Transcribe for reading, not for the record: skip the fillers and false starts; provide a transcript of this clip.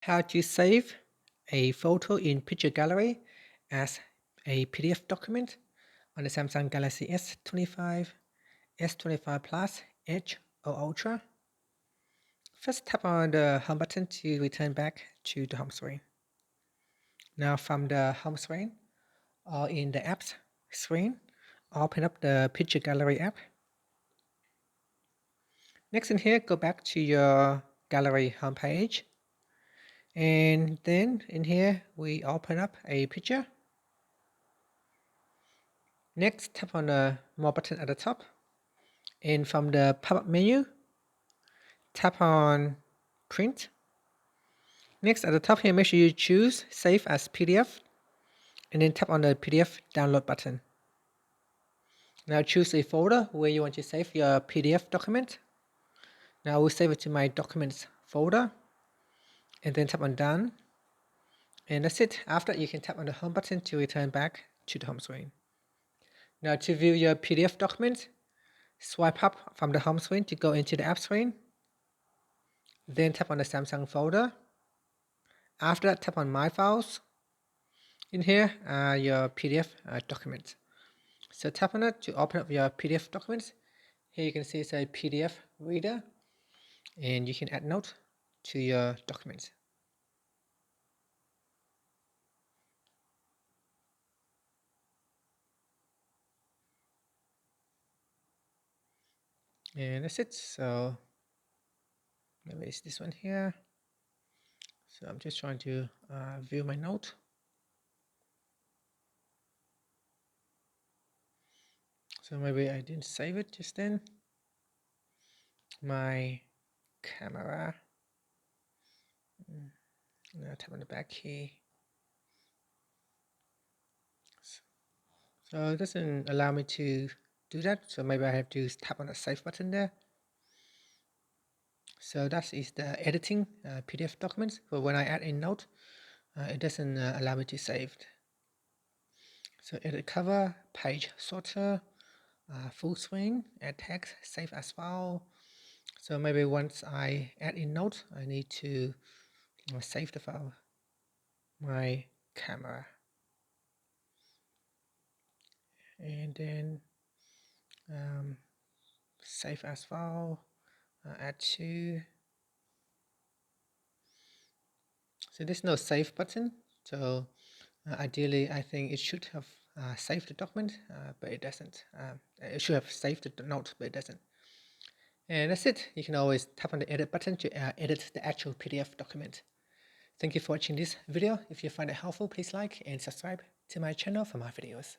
How to save a photo in picture gallery as a PDF document on the Samsung Galaxy S25, S25 Plus, Edge or Ultra. First, tap on the home button to return back to the home screen. Now from the home screen or in the apps screen, open up the picture gallery app. Next in here, go back to your gallery homepage. And then in here, we open up a picture. Next, tap on the More button at the top. And from the pop-up menu, tap on Print. Next, at the top here, make sure you choose Save as PDF. And then tap on the PDF download button. Now choose a folder where you want to save your PDF document. Now I will save it to my Documents folder. And then tap on Done. And that's it. After, you can tap on the Home button to return back to the home screen. Now to view your PDF document, swipe up from the home screen to go into the app screen. Then tap on the Samsung folder. After that, tap on My Files. In here are your PDF documents. So tap on it to open up your PDF documents. Here you can see it's a PDF reader, and you can add notes to your documents. And that's it. So maybe it's this one here. So I'm just trying to view my note. So maybe I didn't save it just then. My camera. Now tap on the back key. So it doesn't allow me to do that. So maybe I have to tap on the Save button there. So that is the editing PDF documents. But when I add a note, it doesn't allow me to save it. So edit cover, page sorter, full screen, add text, save as file. So maybe once I add a note, I need to save the file, my camera. And then save as file, add to. So there's no save button. So ideally, I think it should have saved the document, but it doesn't. It should have saved the note, but it doesn't. And that's it. You can always tap on the edit button to edit the actual PDF document. Thank you for watching this video. If you find it helpful, please like and subscribe to my channel for more videos.